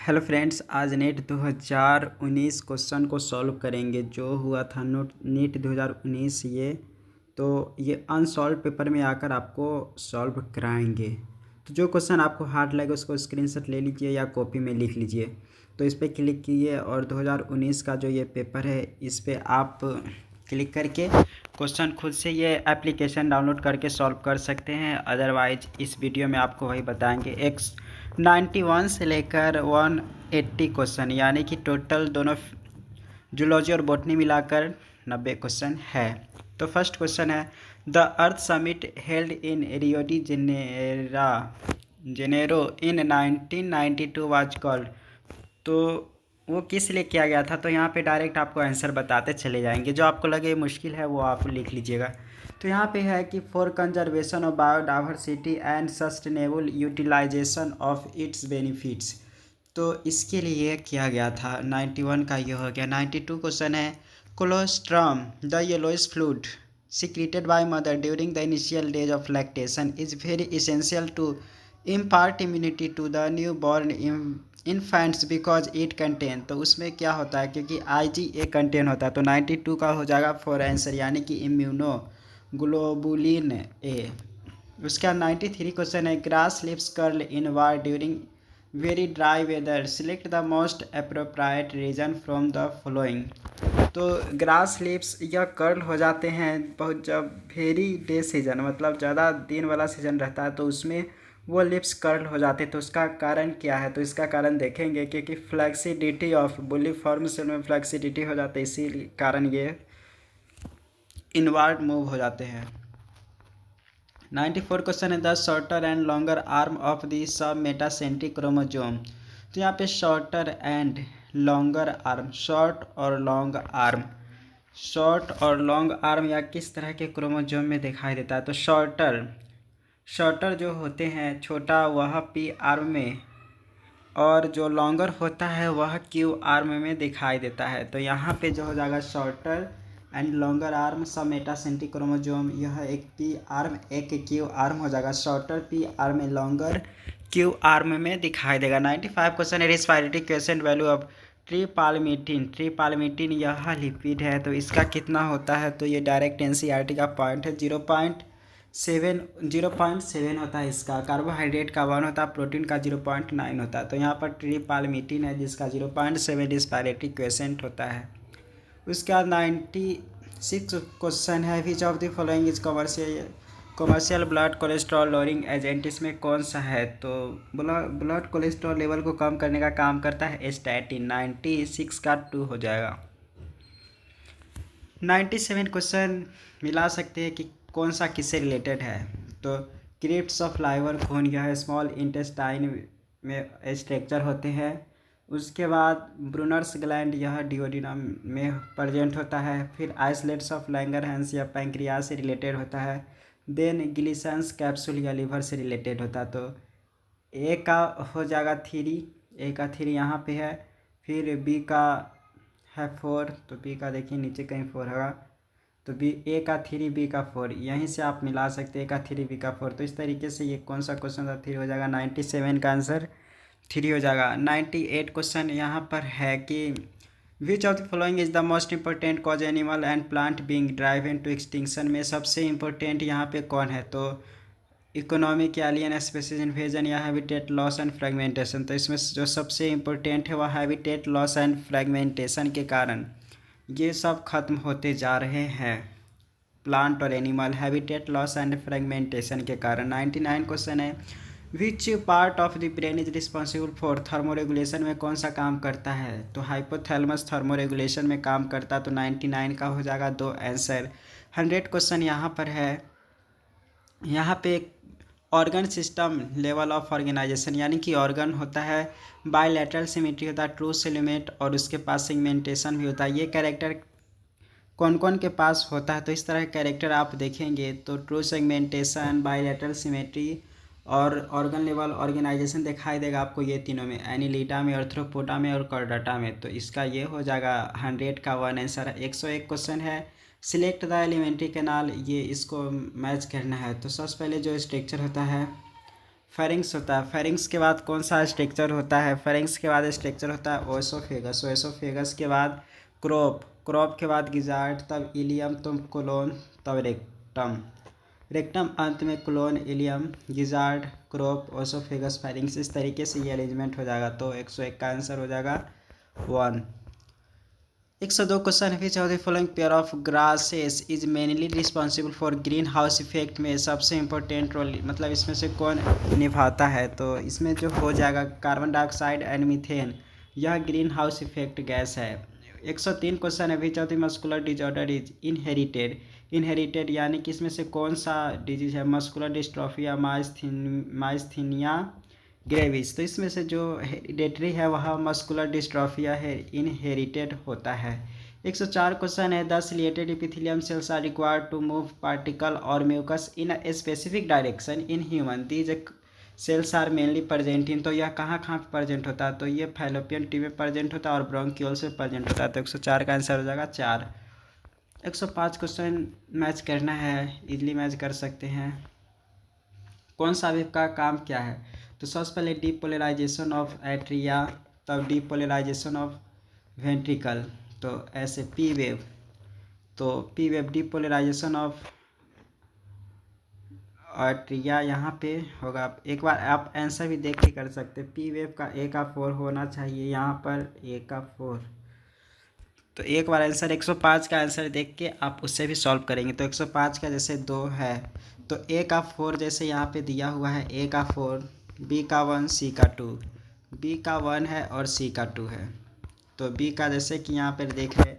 Hello friends, आज net 2019 question को solve करेंगे। जो हुआ था नीट 2019 ये अनसॉल्व पेपर में आकर आपको सॉल्व कराएंगे। तो जो क्वेश्चन आपको हार्ड लगे उसको स्क्रीनशॉट ले लीजिए या कॉपी में लिख लीजिए। तो इस पर क्लिक कीजिए और 2019 का जो ये पेपर है इस पर आप क्लिक करके क्वेश्चन खुद से ये एप्लीकेशन डाउनलोड करके सॉल्व कर सकते हैं। अदरवाइज इस वीडियो में आपको वही बताएंगे। 91 से लेकर 180 क्वेश्चन, यानी कि टोटल दोनों जूलॉजी और बॉटनी मिलाकर 90 क्वेश्चन है। तो फर्स्ट क्वेश्चन है, the earth summit held in Rio de Janeiro in 1992 was called. तो वो किस लिए किया गया था? तो यहाँ पे डायरेक्ट आपको आंसर बताते चले जाएंगे। जो आपको लगे मुश्किल है वो आप लिख लीजिएगा। तो यहाँ पे है कि for conservation of biodiversity and sustainable utilisation of its benefits. तो इसके लिए किया गया था। 91 का ये हो गया। 92 क्वेश्चन है, colostrum the yellowish fluid secreted by mother during the initial days of lactation is very essential to impart immunity to the newborn infants because it contain। तो उसमें क्या होता है, क्योंकि IgA कंटेन होता है। तो 92 का हो जाएगा फॉर आंसर, यानी कि इम्यूनो ग्लोबुलिन ए। उसका 93 क्वेश्चन है, grass leaves curl inward during very dry weather select the most appropriate reason from the following. तो ग्रास लिप्स या कर्ल हो जाते हैं बहुत जब वेरी डे सीजन, मतलब ज़्यादा दिन वाला सीजन रहता है तो उसमें वो लिप्स कर्ल हो जाते हैं। तो उसका कारण क्या है? तो इसका कारण देखेंगे, क्योंकि फ्लेक्सिडिटी ऑफ बुलिफॉर्म सेल में फ्लेक्सिडिटी हो जाती है, इसी कारण ये इनवर्ड मूव हो जाते हैं। 94 क्वेश्चन है, the shorter and longer arm of the sub metacentric chromosome. तो यहाँ पे shorter and longer arm, short और लॉन्ग आर्म, शॉर्ट और लॉन्ग आर्म या किस तरह के क्रोमोजोम में दिखाई देता है? तो शॉर्टर जो होते हैं छोटा वह पी आर्म में, और जो लॉन्गर होता है वह क्यू आर्म में दिखाई देता है। तो यहाँ पे जो हो जाएगा शॉर्टर एंड लॉन्गर आर्म सब मेटासेंट्रिक क्रोमोजोम, यह एक पी आर्म एक क्यू आर्म हो जाएगा। शॉर्टर पी आर्म में, लॉन्गर क्यू आर्म में दिखाई देगा। 95 क्वेश्चन है, रेस्पिरेटरी क्वेश्चन वैल्यू ऑफ ट्रीपाल्मिटिन यह लिपिड है। तो इसका कितना होता है? तो ये डायरेक्ट NCERT का पॉइंट है। 0.7 होता है इसका। कार्बोहाइड्रेट का 1 होता है, प्रोटीन का 0.9 होता है। तो यहाँ पर ट्रीपाल्मिटिन है जिसका 0.7 रेस्पिरेटरी क्वेश्चन होता है। उसके बाद 96 क्वेश्चन है, which of the following is commercial blood cholesterol lowering agent. इसमें कौन सा है? तो ब्लड कोलेस्ट्रॉल लेवल को कम करने का काम करता है स्टैटिन। 96 का 2 हो जाएगा। 97 क्वेश्चन मिला सकते हैं कि कौन सा किससे रिलेटेड है? तो क्रिप्ट्स ऑफ लाइवर खून, यह स्मॉल इंटेस्टाइन में स्ट्रक्चर होते हैं। उसके बाद ब्रूनर्स ग्लैंड, यह डिओडिनम में प्रेजेंट होता है। फिर आइसलेट्स ऑफ लैंगरहैंस या पैंक्रियास से रिलेटेड होता है। देन ग्लिसन्स कैप्सूल या लीवर से रिलेटेड होता है। तो ए का हो जाएगा 3, ए का 3 यहाँ पे है। फिर बी का है 4, तो बी का देखिए नीचे कहीं 4 होगा। तो बी, ए का 3 बी का 4, यहीं से आप मिला सकते हैं ए का 3 बी का 4। तो इस तरीके से ये कौन सा क्वेश्चन था? 3 हो जाएगा। 97 का आंसर 3 हो जाएगा। 98 क्वेश्चन यहाँ पर है कि which of the following is the most important cause animal and plant being driven to extinction. में सबसे इंपॉर्टेंट यहाँ पे कौन है? तो इकोनॉमिक, एलियन स्पीशीज इन्वेजन या हैबिटेट लॉस एंड फ्रेगमेंटेशन। तो इसमें जो सबसे इम्पोर्टेंट है वह हैबिटेट लॉस एंड फ्रेगमेंटेशन के कारण ये सब खत्म होते जा रहे हैं, प्लांट और animal, habitat loss and fragmentation के कारण। 99 क्वेश्चन है, which part of the brain is responsible for thermoregulation. में कौन सा काम करता है? तो हाइपोथैलेमस थर्मोरेगुलेशन में काम करता है। तो 99 का हो जाएगा 2 आंसर। 100 क्वेश्चन यहाँ पर है, यहाँ पे organ system level of organisation, यानी कि ऑर्गन होता है, बायलैटरल सिमेट्री होता है, ट्रू सेगमेंट, और उसके पास सेगमेंटेशन भी होता है। ये कैरेक्टर कौन कौन के पास होता है? तो इस तरह के कैरेक्टर आप देखेंगे तो ट्रू सेगमेंटेशन, बायलैटरल सिमेट्री और ऑर्गन लेवल ऑर्गेनाइजेशन दिखाई देगा आपको ये तीनों में, एनिलीडा में, आर्थ्रोपोडा में और कॉर्डाटा में। तो इसका ये हो जाएगा 100 का 1 आंसर। 101 क्वेश्चन है, सिलेक्ट द एलिमेंट्री कैनाल, ये इसको मैच करना है। तो सबसे पहले जो स्ट्रक्चर होता है फेरिंग्स होता है। फेरिंग्स के बाद कौन सा स्ट्रक्चर होता है? फेरिंग्स के बाद स्ट्रक्चर होता है ओएसोफेगस। ओएसोफेगस के बाद क्रोप। क्रोप के बाद गिजार्ड, तब इलियम, तब कोलोन, तब रेक्टम। रेक्टम अंत में colon, ileum, gizzard, crop, oesophagus, pharynx. इस तरीके से ये अरेंजमेंट हो जाएगा। तो 101 का आंसर हो जाएगा 1। 102 क्वेश्चन है, which of the following pair of grasses is mainly responsible for green house effect में सबसे इम्पोर्टेंट रोल, मतलब इसमें से कौन निभाता है? तो इसमें जो हो जाएगा कार्बन डाइऑक्साइड एंड मीथेन, यह ग्रीन हाउस इफेक्ट गैस है। 103 क्वेश्चन है, which of the muscular disorder is inherited. Inherited यानी कि इसमें से कौन सा डिजीज है? Muscular dystrophy, myasthenia gravis. तो इसमें से जो हेरिडेटरी है वह मस्कुलर डिस्ट्रॉफिया है, इनहेरिटेड होता है। 104 क्वेश्चन है, the ciliated epithelium cells are required to move particle और mucus in a specific direction in human, these cells are mainly present in. तो यह कहाँ कहाँ प्रेजेंट होता है? तो ये फैलोपियन ट्यूब में प्रेजेंट होता है और ब्रोंक्यूल्स में प्रेजेंट होता है। तो 104 का आंसर हो जाएगा 4। 105 क्वेश्चन मैच करना है, इजली मैच कर सकते हैं। कौन सा वेव का काम क्या है? तो सबसे पहले डीपोलराइजेशन ऑफ एट्रिया, तब डीपोलराइजेशन ऑफ वेंट्रिकल। तो ऐसे पी वेव, तो P wave depolarisation of atria यहाँ पे होगा। एक बार आप आंसर भी देख के कर सकते। पी वेव का ए का 4 होना चाहिए, यहाँ पर ए का 4। तो एक बार आंसर 105 का आंसर देख के आप उससे भी सॉल्व करेंगे। तो 105 का जैसे 2 है तो ए का 4 जैसे यहाँ पे दिया हुआ है, ए का 4, बी का 1, सी का 2, बी का 1 है और सी का 2 है। तो बी का जैसे कि यहाँ पे देख रहे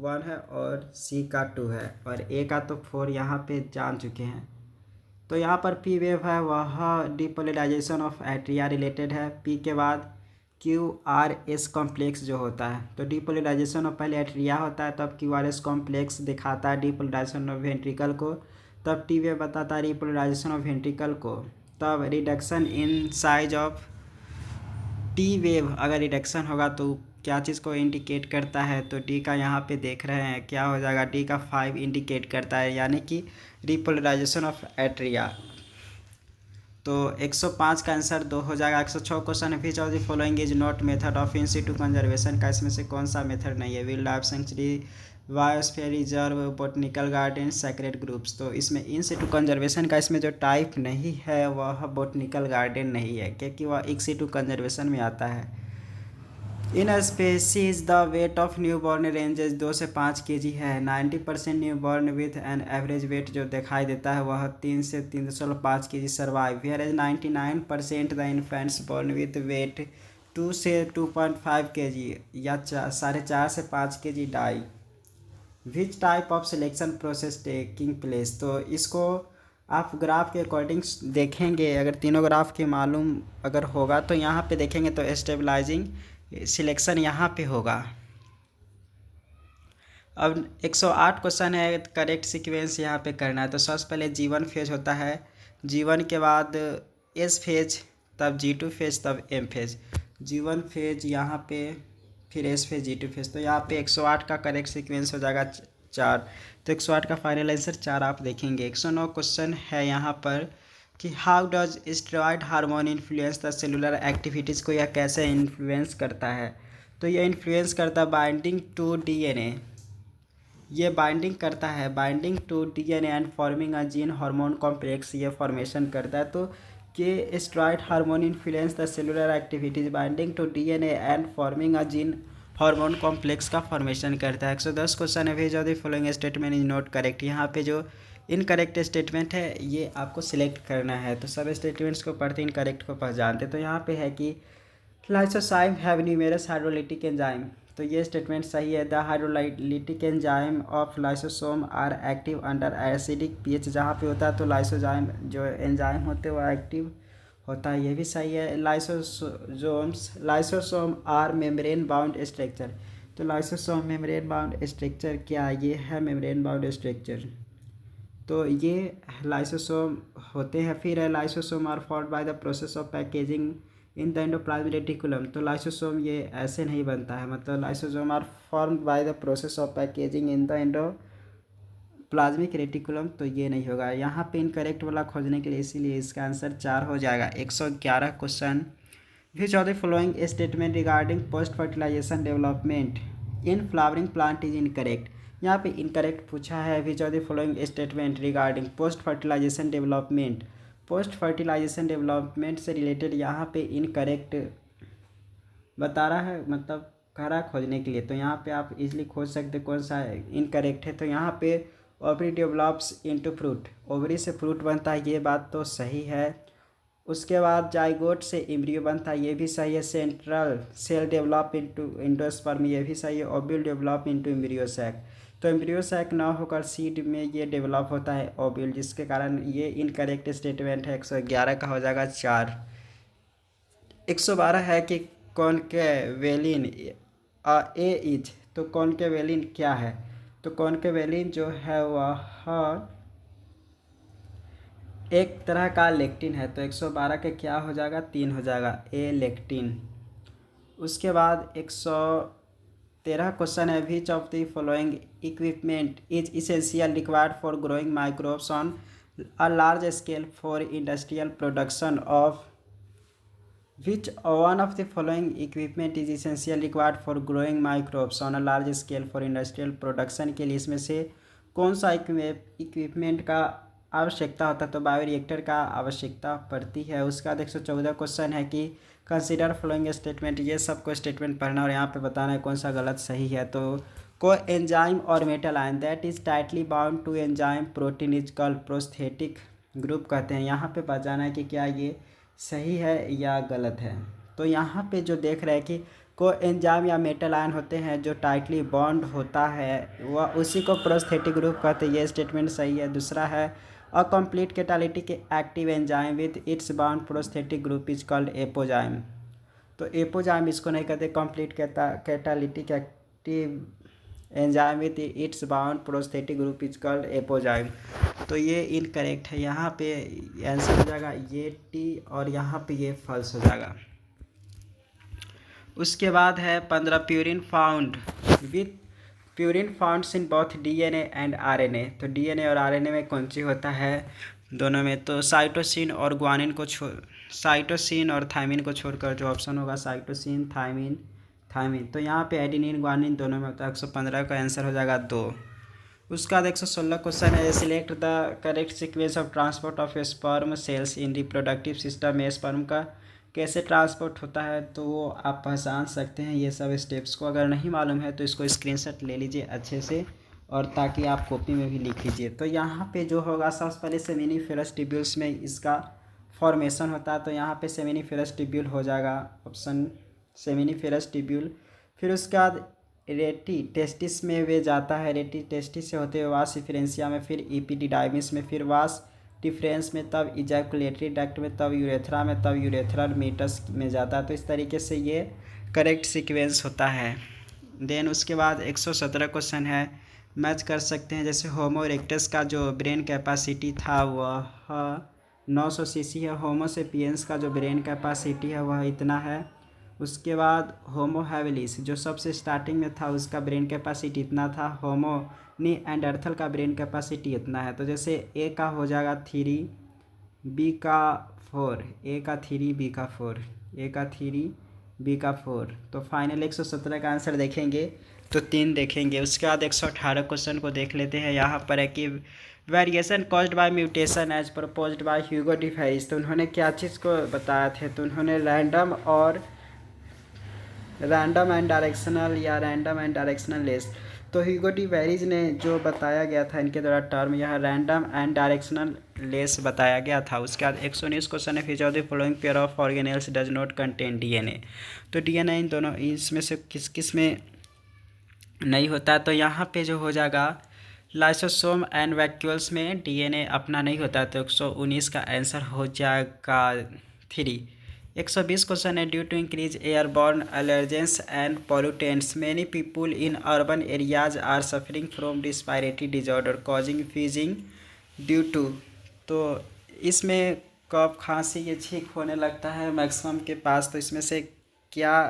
1 है और सी का 2 है, और ए का तो 4 यहाँ पे जान चुके हैं। तो यहाँ पर पी वेव है वह डीपोलराइजेशन ऑफ एट्रिया रिलेटेड है। पी के बाद क्यू आर एस कॉम्प्लेक्स जो होता है, तो डीपोलराइजेशन ऑफ पहले एट्रिया होता है, तब क्यू आर एस कॉम्प्लेक्स दिखाता है डीपोलराइजेशन ऑफ वेंट्रिकल को, तब टी वेव बताता है डीपोलराइजेशन ऑफ वेंट्रिकल को, तब reduction in size of T wave अगर रिडक्शन होगा तो क्या चीज़ को इंडिकेट करता है? तो डी का यहाँ पे देख रहे हैं क्या हो जाएगा, डी का 5 इंडिकेट करता है, यानी कि डीपोलराइजेशन ऑफ एट्रिया। तो 105 का आंसर 2 हो जाएगा। 106 क्वेश्चन है, which of the following is not method of in situ conservation का इसमें से कौन सा मेथड नहीं है? Wildlife sanctuary, biosphere reserve, botanical garden, sacred groves. तो इसमें इन सिटू कंजर्वेशन का इसमें जो टाइप नहीं है वह बोटनिकल गार्डन नहीं है, क्योंकि वह इन सिटू कंजर्वेशन में आता है। In species the weight of newborn ranges 2 से 5 kg है। 90% newborn with an average weight जो दिखाई देता है वह 3 से 3.5 kg survive, whereas 99% the infants born with weight 2 से 2.5 kg या 4.5 से 5 kg die. Which type of selection process taking place? तो इसको आप ग्राफ के अकॉर्डिंग देखेंगे, अगर तीनों ग्राफ के मालूम अगर होगा तो यहाँ पे देखेंगे तो स्टेबलाइजिंग सिलेक्शन यहाँ पे होगा। अब 108 क्वेश्चन है, करेक्ट सीक्वेंस यहाँ पे करना है। तो सबसे पहले G1 फेज होता है, G1 के बाद S फेज, तब G2 फेज, तब M फेज। G1 फेज यहाँ पे, फिर S फेज, G2 फेज। तो यहाँ पे 108 का करेक्ट सीक्वेंस हो जाएगा 4। तो 108 का फाइनल आंसर 4 आप देखेंगे। 109 क्वेश्चन है यहाँ पर कि how does steroid hormone influence the cellular activities को, यह कैसे इन्फ्लुएंस करता है? तो यह इन्फ्लुएंस करता है बाइंडिंग टू डीएनए, ये बाइंडिंग करता है, binding to DNA and forming a gene hormone complex, ये फॉर्मेशन करता है। तो कि steroid hormone influence the cellular activities binding to DNA and forming a gene hormone complex का फॉर्मेशन करता है। 110 क्वेश्चन है, which of the following statement is not correct. यहाँ पे जो इनकरेक्ट स्टेटमेंट है ये आपको सिलेक्ट करना है। तो सब स्टेटमेंट्स को पढ़ते इनकरेक्ट को पहचानते। तो यहाँ पे है कि lysozyme have numerous hydrolytic enzyme, तो ये स्टेटमेंट सही है। The hydrolytic enzyme of lysosome are active under acidic pH, जहाँ पे होता है तो लाइसोजाइम जो एंजाइम होते हैं वो एक्टिव होता है, ये भी सही है। Lysosome are membrane bound structure, तो लाइसोसोम मेम्ब्रेन बाउंड स्ट्रक्चर क्या ये है? मेम्ब्रेन बाउंड स्ट्रक्चर, तो ये लाइसोसोम होते हैं। फिर है lysosome are formed by the process of packaging in the endoplasmic reticulum, तो लाइसोसोम ये ऐसे नहीं बनता है, मतलब lysosome are formed by the process of packaging in the plasmic reticulum, तो ये नहीं होगा यहाँ पे इनकरेक्ट वाला खोजने के लिए, इसीलिए इसका आंसर 4 हो जाएगा। 111 question, which of the following statement regarding post fertilization development in flowering plant is incorrect. यहाँ पे इनकरेक्ट पूछा है, which of the following statement regarding post fertilization development, post fertilization development से रिलेटेड यहाँ पे इनकरेक्ट बता रहा है, मतलब कह रहा है खोजने के लिए। तो यहाँ पे आप इजीली खोज सकते कौन सा इनकरेक्ट है। तो यहाँ पे ovary develops into fruit, ovary से फ्रूट बनता है, ये बात तो सही है। उसके बाद जाइगोट से एम्ब्रियो बनता है, ये भी सही है। Central cell develop into endosperm, ये भी सही है। Ovule develop into embryo sac, तो एम्ब्रियो सैक ना होकर सीड में ये डेवलप होता है ओव्यूल, जिसके कारण ये इनकरेक्ट स्टेटमेंट है। 111 का हो जाएगा 4। 112 है कि कॉन्केवेलिन ए इज, तो कॉन्केवेलिन क्या है, तो कॉन्केवेलिन जो है वह एक तरह का लेक्टिन है। तो 112 के क्या हो जाएगा, 3 हो जाएगा, ए लेक्टिन। उसके बाद 113 क्वेश्चन है, which of the following equipment is essential required for growing microbes on a large scale for industrial production of, which one of the following equipment is essential required for growing microbes on a large scale for industrial production के लिए इसमें से कौन सा equipment का आवश्यकता होता है, तो बायोरिएक्टर का आवश्यकता पड़ती है। उसका 114 क्वेश्चन है कि कंसीडर फॉलोइंग स्टेटमेंट, ये सबको स्टेटमेंट पढ़ना और यहाँ पे बताना है कौन सा गलत सही है। तो को एंजाइम और metal ion that is tightly bound to enzyme protein is called prosthetic group कहते हैं। यहाँ पे बताना है कि क्या ये सही है या गलत है। तो यहाँ पे जो देख रहे हैं कि को एंजाइम या मेटल आयन होते हैं जो टाइटली बॉन्ड होता है, वह उसी को प्रोस्थेटिक ग्रुप कहते हैं, ये स्टेटमेंट सही है। दूसरा है a complete catalytic active enzyme with its bound prosthetic group is called apoenzyme, तो एपोजाइम इसको नहीं कहते, complete catalytic active enzyme with its bound prosthetic group is called apoenzyme. तो ये इनकरेक्ट है, यहाँ पे आंसर हो जाएगा ये टी, और यहाँ पे ये फॉल्स हो जाएगा। उसके बाद है 15 purine found with purine founts in both DNA and RNA, तो डीएनए और आरएनए में कौन सी होता है दोनों में, तो साइटोसिन और ग्वानिन को साइटोसिन और थायमिन को छोड़कर जो ऑप्शन होगा साइटोसिन थायमिन थायमिन, तो यहाँ पे एडिनिन ग्वानिन दोनों में होता है। 115 का आंसर हो जाएगा 2। उसका 116 क्वेश्चन है, select the correct sequence of transport of sperm cells in reproductive system में स्पर्म का कैसे ट्रांसपोर्ट होता है, तो वो आप पहचान सकते हैं ये सब स्टेप्स को। अगर नहीं मालूम है तो इसको स्क्रीनशॉट ले लीजिए अच्छे से, और ताकि आप कॉपी में भी लिख लीजिए। तो यहाँ पे जो होगा सबसे पहले सेमिनिफेरस ट्यूब्यूल्स में इसका फॉर्मेशन होता है, तो यहाँ पे सेमिनिफेरस ट्यूब्यूल हो जाएगा ऑप्शन सेमिनिफेरस ट्यूब्यूल। फिर उसके बाद रेटी टेस्टिस में वे जाता है, रेटी टेस्टिस से होते हुए वास डिफरेंशिया में, फिर इपिडिडाइमिस में, फिर वास डिफरेंस में, तब इजैकुलेटरी डक्ट में, तब यूरेथ्रा में, तब यूरेथ्रल मीटस में जाता है। तो इस तरीके से ये करेक्ट सीक्वेंस होता है। देन उसके बाद 117 क्वेश्चन है, मैच कर सकते हैं। जैसे होमो इरेक्टस का जो ब्रेन कैपेसिटी था वह 900 सीसी है, होमो सेपियंस का जो ब्रेन कैपेसिटी है वह इतना है। उसके बाद होमो हैबिलिस जो सबसे स्टार्टिंग में था उसका ब्रेन कैपेसिटी इतना था, होमो नी एंडरथल का ब्रेन कैपेसिटी इतना है। तो जैसे ए का हो जाएगा 3, बी का 4, ए का 3, बी का 4, ए का 3, बी का 4। तो फाइनल 117 का आंसर देखेंगे तो 3 देखेंगे। उसके बाद 118 क्वेश्चन को देख लेते हैं। यहाँ पर है कि variation caused by mutation as proposed by Hugo de Vries, तो उन्होंने क्या चीज़ को बताया थे, तो उन्होंने रैंडम एंड डायरेक्शनल या रैंडम एंड डायरेक्शनल लेस, तो ह्यूगो डी वेरिस ने जो बताया गया था इनके द्वारा टर्म यह रैंडम एंड डायरेक्शनल लेस बताया गया था। उसके बाद 119 क्वेश्चन है, which of the following pair of organelles does not contain DNA, तो डीएनए इन दोनों इसमें से किस किस में नहीं होता, तो यहाँ पे जो हो जाएगा लाइसोसोम एंड वैक्यूल्स में डीएनए अपना नहीं होता, तो 119 का आंसर हो जाएगा 3। 120 क्वेश्चन है, due to increase airborne allergens and pollutants many people in urban areas are suffering from respiratory disorder causing wheezing due to, तो इसमें कफ खांसी ये छींक होने लगता है मैक्सिमम के पास, तो इसमें से क्या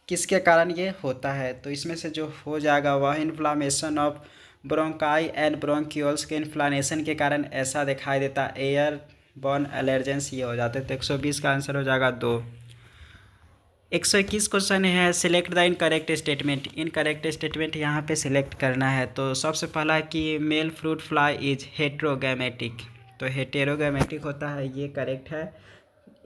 किसके कारण ये होता है, तो इसमें से जो हो जाएगा वह inflammation of bronchi and bronchioles के इन्फ्लामेशन के कारण ऐसा दिखाई देता है। एयर बॉर्न एलर्जेंस ये हो जाते हैं। तो 120 का आंसर हो जाएगा 2। 121 क्वेश्चन है, select the incorrect statement. Incorrect statement यहाँ पे सिलेक्ट करना है। तो सबसे पहला है कि male fruit fly is heterogametic. तो हेटेरोगैमेटिक होता है, ये करेक्ट है।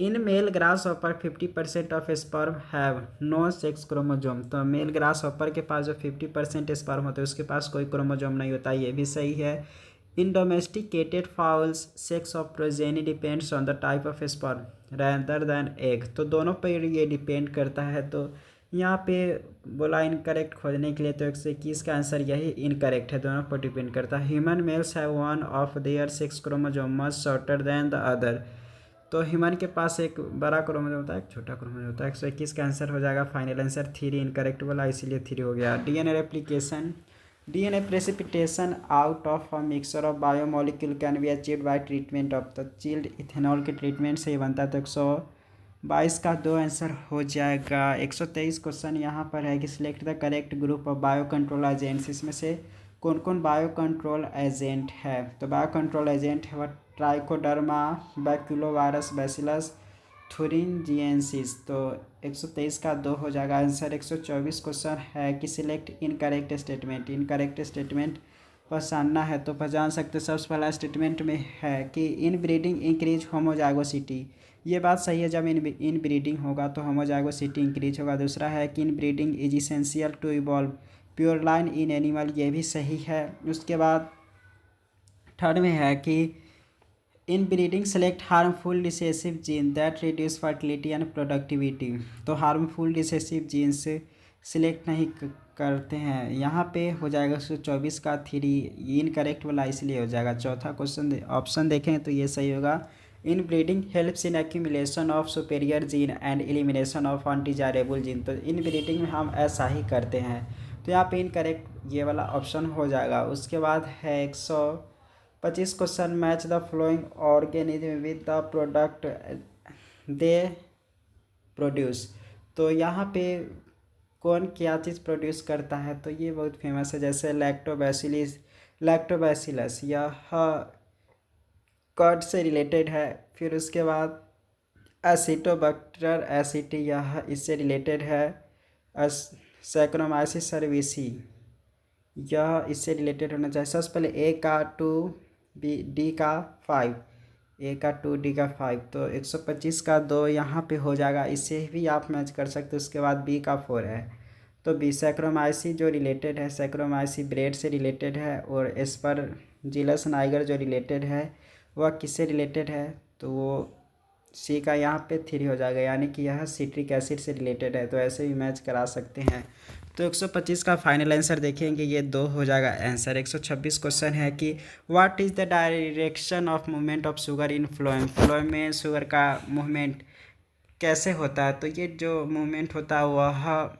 In male grasshopper 50% of sperm have no sex chromosome. तो मेल ग्रास ऑपर के पास जो 50% स्पर्म होते हैं उसके पास कोई क्रोमोजोम नहीं होता, ये भी सही है। In domesticated fowls sex of progeny depends on the type of sperm rather than egg. तो दोनों पर ये डिपेंड करता है। तो यहाँ पे बोला इनकरेक्ट खोजने के लिए, तो 121 का आंसर यही इनकरेक्ट है, दोनों पर डिपेंड करता है। Human males have one of their sex chromosome much shorter than the other. तो ह्यूमन के पास एक बड़ा क्रोमोजोम होता है, एक छोटा क्रोमोजोम होता है। 121 का आंसर हो जाएगा फाइनल आंसर 3 इनकरेक्ट वाला, इसीलिए 3 हो गया। DNA replication, DNA precipitation out of a mixture of biomolecule can be achieved by treatment of the chilled ethanol के ट्रीटमेंट से ही बनता है। तो 122 का 2 आंसर हो जाएगा। 123 क्वेश्चन यहाँ पर है कि select the correct group of bio control agents. इसमें से कौन कौन बायो कंट्रोल एजेंट है। तो बायो कंट्रोल एजेंट है ट्राइकोडर्मा बैक्यूलोवायरस बैसिलस थुरिंजिएंसिस। तो 123 का 2 हो जाएगा आंसर। 124 क्वेश्चन है कि select incorrect statement. Incorrect statement पहचानना है, तो पहचान सकते। सबसे पहला स्टेटमेंट में है कि इन ब्रीडिंग इंक्रीज होमोजाइगोसिटी। ये बात सही है, जब इन ब्रीडिंग होगा तो होमोजाइगोसिटी इंक्रीज होगा। दूसरा है कि inbreeding is essential to evolve pure line in animal, ये भी सही है। उसके बाद थर्ड में है कि इन breeding select harmful recessive gene that reduce fertility and productivity. तो हार्मफुल रिसेसिव जीन से सिलेक्ट नहीं करते हैं। यहाँ पे हो जाएगा 124 का 3 इनकरेक्ट वाला, इसलिए हो जाएगा। चौथा क्वेश्चन ऑप्शन देखें तो ये सही होगा। इन breeding helps in accumulation of superior gene and elimination of undesirable gene. तो इन ब्रीडिंग में हम ऐसा ही करते हैं। तो यहाँ पे इनकरेक्ट ये वाला ऑप्शन हो जाएगा। उसके बाद है 125 question, match the flowing organism with the product they produce. तो यहाँ पे कौन क्या चीज़ प्रोड्यूस करता है, तो ये बहुत फेमस है, जैसे लैक्टोबैसिलस यह कर्ड से रिलेटेड है। फिर उसके बाद एसिटोबैक्टर एसिटी, यह इससे रिलेटेड है। सैक्रोमाइसिस सर्विसी, यह इससे रिलेटेड होना चाहिए। सबसे पहले ए का 2 डी का 5, ए का 2 डी का 5। तो 125 का 2 यहाँ पे हो जाएगा, इससे भी आप मैच कर सकते हो। उसके बाद बी का 4 है, तो बी सैक्रोमाइसी जो रिलेटेड है, सैक्रोमाइसी ब्रेड से रिलेटेड है। और एस्परजिलस नाइगर जो रिलेटेड है वह किससे रिलेटेड है, तो वो सी का यहाँ पे 3 हो जाएगा, यानी कि यह सिट्रिक एसिड से रिलेटेड है। तो ऐसे भी मैच करा सकते हैं। तो 125 का फाइनल आंसर देखेंगे, ये 2 हो जाएगा आंसर। 126 क्वेश्चन है कि what is the direction of movement of sugar in phloem. Phloem में शुगर का मूवमेंट कैसे होता है, तो ये जो मूवमेंट होता है वह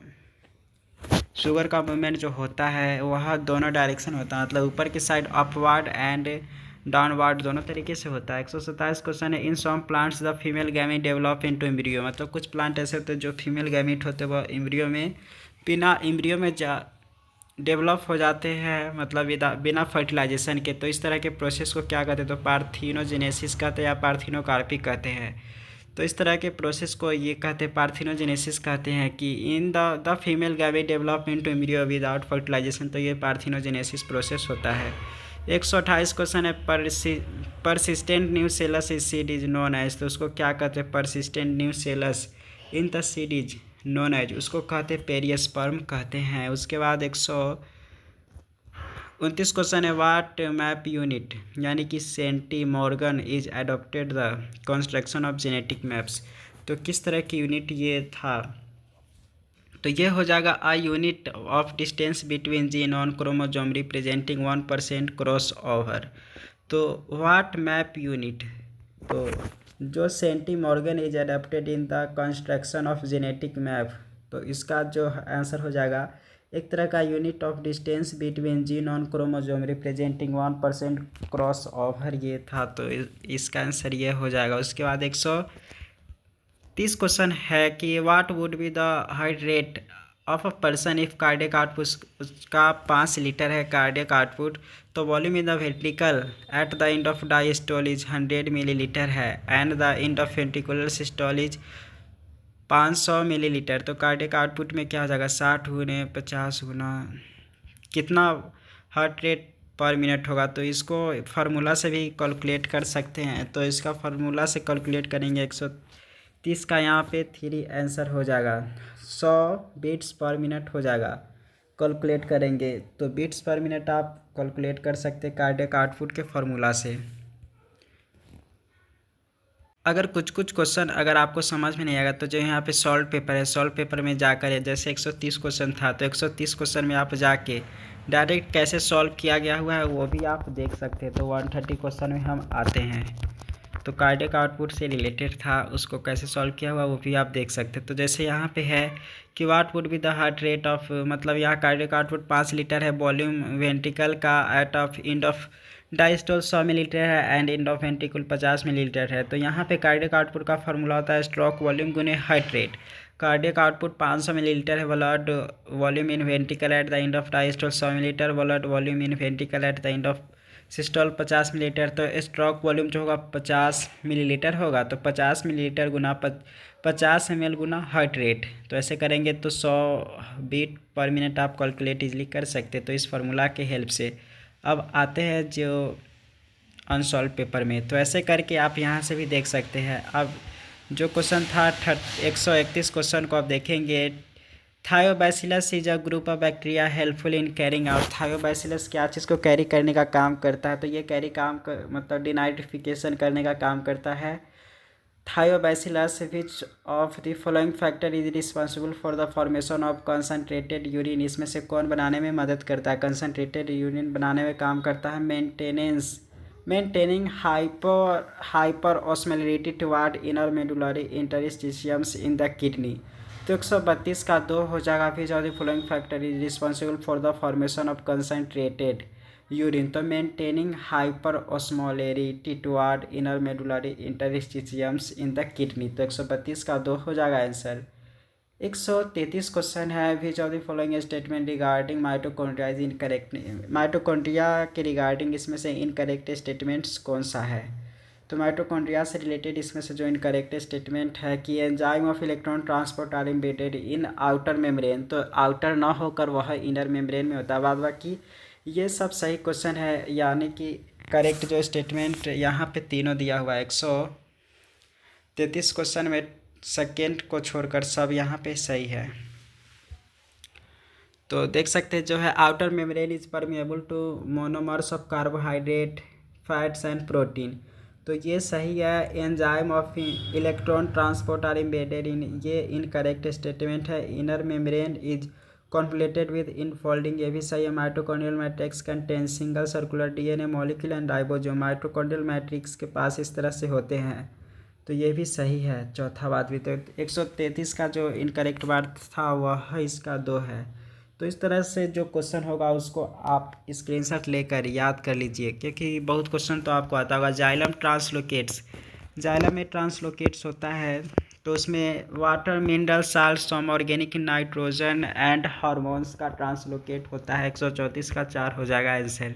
शुगर का मूवमेंट जो होता है वह दोनों डायरेक्शन होता है, मतलब ऊपर की साइड अपवर्ड एंड डाउनवर्ड दोनों तरीके से होता है। 127 क्वेश्चन है, in some plants the female gamete develop into embryo. मतलब कुछ प्लांट ऐसे होते हैं जो फीमेल गैमीट होते हैं वह एम्ब्रियो में बिना एम्ब्रियो में डेवलप हो जाते हैं, मतलब बिना फर्टिलाइजेशन के। तो इस तरह के प्रोसेस को क्या कहते हैं, तो पार्थिनोजेनेसिस कहते हैं या पार्थिनोकार्पी कहते हैं। तो इस तरह के प्रोसेस को ये कहते हैं पार्थिनोजेनेसिस कहते हैं कि in the female gamete develop into embryo without fertilization. तो ये पार्थिनोजेनेसिस प्रोसेस होता है। 128 क्वेश्चन है, persistent nucellus is seed is known as. तो उसको क्या कहते हैं, persistent nucellus in the seed is known as, उसको कहते हैं पेरियस्पर्म कहते हैं। उसके बाद 129 क्वेश्चन है, वाट मैप यूनिट यानी कि centimorgan is adopted the construction of genetic maps. तो किस तरह की यूनिट ये था, तो ये हो जाएगा a unit of distance between gene on chromosome representing 1% cross over. तो व्हाट मैप यूनिट, तो जो centimorgan is adapted in the construction of genetic map, तो इसका जो आंसर हो जाएगा एक तरह का unit of distance between gene on chromosome representing 1% cross over ये था। तो इसका आंसर ये हो जाएगा। उसके बाद 130 क्वेश्चन है कि what would be the heart rate of a person if cardiac output उसका 5 लीटर है कार्डियक आउटपुट, तो volume in the ventricle at the end of diastole is 100 millilitre है and the end of ventricular systole is 500 millilitre. तो cardiac output में क्या हो जाएगा, 60 गुने 50 गुना कितना हार्ट रेट पर मिनट होगा। तो इसको फार्मूला से भी कैलकुलेट कर सकते हैं। तो इसका फार्मूला से कैलकुलेट करेंगे 130 का यहाँ पे 3 आंसर हो जाएगा, 100 बीट्स पर मिनट हो जाएगा। कैलकुलेट करेंगे तो बीट्स पर मिनट आप कैलकुलेट कर सकते हैं कार्डियक आउटपुट के फार्मूला से। अगर कुछ क्वेश्चन अगर आपको समझ में नहीं आएगा तो जो यहाँ पे सॉल्व पेपर है, सॉल्व पेपर में जाकर जैसे 130 क्वेश्चन था तो 130 क्वेश्चन में आप जाके डायरेक्ट कैसे सॉल्व किया गया हुआ है वो भी आप देख सकते हैं। तो 130 क्वेश्चन में हम आते हैं तो कार्डियक आउटपुट से रिलेटेड था, उसको कैसे सॉल्व किया हुआ वो भी आप देख सकते हैं। तो जैसे यहाँ पे है कि what would be the heart rate of, मतलब यहाँ कार्डियक आउटपुट 5 लीटर है, वॉल्यूम वेंट्रिकल का at of end of diastole 100 millilitre है and end of ventricle 50 millilitre है। तो यहाँ पे कार्डियक आउटपुट का फार्मूला होता है स्ट्रोक वॉल्यूम गुने heart rate. Cardiac output 500 millilitre है, blood volume in ventricle at the end of diastole 100 millilitre, blood volume in ventricle at the end of systole 50 millilitre. तो स्ट्रोक वॉल्यूम जो होगा 50 millilitre होगा, तो 50 millilitre गुना 50 ml गुना heart rate. तो ऐसे करेंगे तो 100 बीट पर मिनट आप कैलकुलेट इजली कर सकते तो इस फार्मूला के हेल्प से। अब आते हैं जो अनसॉल्व पेपर में, तो ऐसे करके आप यहाँ से भी देख सकते हैं। अब जो क्वेश्चन था 131 क्वेश्चन को आप देखेंगे। Thiobacillus is a group of bacteria helpful in carrying out. Thiobacillus क्या चीज़ को कैरी करने का काम करता है, तो ये कैरी काम मतलब डिनाइट्रिफिकेशन करने का काम करता है। Thiobacillus which of the following factor is responsible for the formation of concentrated urine. इसमें से कौन बनाने में मदद करता है, कंसनट्रेटेड यूरिन बनाने में काम करता है। Maintaining hyper osmolarity toward inner medullary interstitiums in the kidney. तो 132 का 2 हो जाएगा। Which of the following factor is responsible for the formation of concentrated urine. तो maintaining hyper osmolarity toward inner medullary interstitiums in the kidney. तो 132 का 2 हो जाएगा answer. 133 question है। Which of the following statement regarding mitochondria is incorrect. Mitochondria के regarding इसमें से incorrect statements कौन सा है। तो माइटोकॉन्ड्रिया से रिलेटेड इसमें से जो इनकरेक्ट स्टेटमेंट है कि enzyme of electron transport are embedded in outer membrane. तो आउटर ना होकर वह इनर मेम्ब्रेन में होता है। बाद बाकी ये सब सही क्वेश्चन है, यानी कि करेक्ट जो स्टेटमेंट यहाँ पे तीनों दिया हुआ है। 133 क्वेश्चन में सेकेंड को छोड़कर सब यहाँ पे सही है। तो देख सकते हैं जो है outer membrane is permeable to monomers of carbohydrate fats and protein. तो ये सही है। Enzyme of electron transport are embedded in, ये इनकरेक्ट स्टेटमेंट है। Inner membrane is conflated with infolding, ये भी सही है। Mitochondrial matrix contain single circular DNA molecule and ribosome. Mitochondrial matrix के पास इस तरह से होते हैं, तो ये भी सही है। चौथा बात भी, तो 133 का जो इनकरेक्ट बात था वह इसका 2 है। तो इस तरह से जो क्वेश्चन होगा उसको आप स्क्रीनशॉट लेकर याद कर लीजिए, क्योंकि बहुत क्वेश्चन तो आपको आता होगा। जाइलम ट्रांसलोकेट्स, जाइलम में ट्रांसलोकेट्स होता है, तो उसमें water mineral salt some organic nitrogen and hormones का ट्रांसलोकेट होता है। 134 का 4 हो जाएगा आंसर।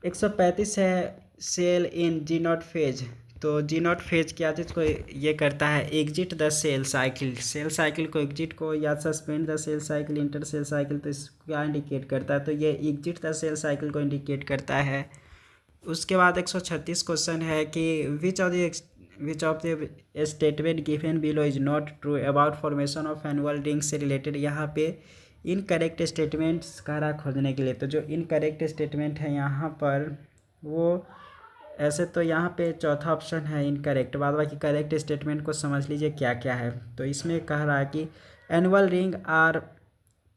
135 है सेल इन जीनोट फेज। तो जीनोट फेज क्या चीज़ को ये करता है, exit the cell cycle, cell cycle को एग्जिट को या suspend the cell cycle, enter cell cycle. तो इसको क्या इंडिकेट करता है, तो ये एग्जिट द सेल साइकिल को इंडिकेट करता है। उसके बाद 136 क्वेश्चन है कि which of the statement given below is not true about formation of annual ring से रिलेटेड। यहाँ पे इनकरेक्ट स्टेटमेंट्स कह रहा खोजने के लिए। तो जो इनकरेक्ट स्टेटमेंट है यहाँ पर वो ऐसे, तो यहाँ पे चौथा ऑप्शन है इनकरेक्ट। बाद बाकी करेक्ट स्टेटमेंट को समझ लीजिए क्या क्या है। तो इसमें कह रहा है कि annual ring are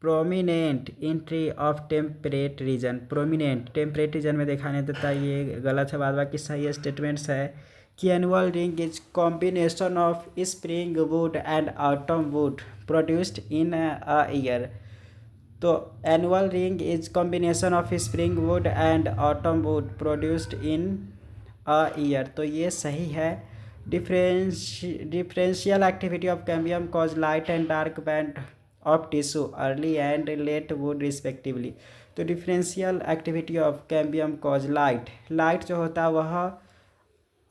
prominent in tree of temperate region. Prominent temperate region में दिखाई देता है, ये गलत है। बाद बाकी सही स्टेटमेंट्स है कि annual ring is combination of spring wood and autumn wood produced in a year. तो annual ring is combination of spring wood and autumn wood produced in a year. तो ये सही है। Differential activity of cambium cause light and dark band of tissue early and late wood respectively. तो differential activity of cambium cause light जो होता है वह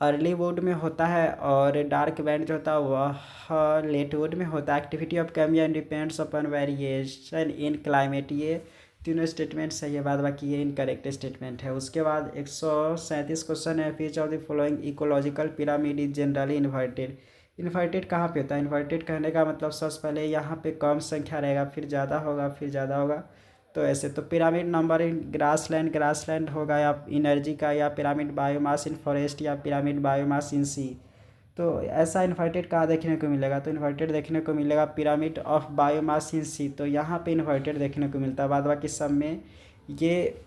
early would में होता है और डार्क बैंड जो होता है वह लेट वुड में होता है। Activity of cambium depends upon variation in climate. ये तीनों स्टेटमेंट सही है, बाद बाकी ये इनकरेक्ट स्टेटमेंट है। उसके बाद 137 क्वेश्चन है, which of the following ecological pyramid is generally inverted. Inverted कहाँ पे होता है? इन्वर्टेड कहने का मतलब सबसे पहले यहाँ पे कम संख्या रहेगा, फिर ज़्यादा होगा, फिर ज़्यादा होगा। तो ऐसे तो पिरामिड नंबर इन ग्रासलैंड होगा, या एनर्जी का, या पिरामिड बायोमास इन फॉरेस्ट, या पिरामिड बायोमास इन सी। तो ऐसा इन्वर्टेड कहाँ देखने को मिलेगा? तो इन्वर्टेड देखने को मिलेगा पिरामिड ऑफ बायोमास इन सी। तो यहाँ पे इन्वर्टेड देखने को मिलता है। बाद बाकी सब में ये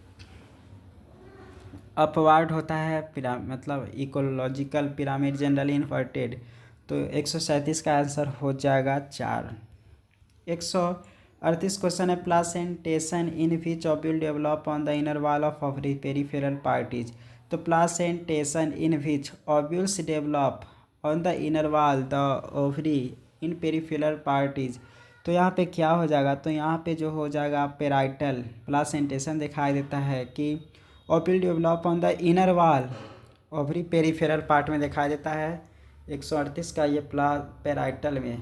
अपवार्ड होता है मतलब इकोलॉजिकल पिरामिड जनरली इन्वर्टेड। तो 137 का आंसर हो जाएगा 4। 138 क्वेश्चन है, placentation in which ovule develop on the inner wall of ovary peripheral parties. तो placentation in which ovules develop on the inner wall the ovary in peripheral parties. तो यहाँ पे क्या हो जाएगा? तो यहाँ पे जो हो जाएगा पेराइटल प्लासेंटेशन दिखाई देता है कि ovule develop on the inner wall ovary peripheral part में दिखाई देता है। 138 का ये पेराइटल में।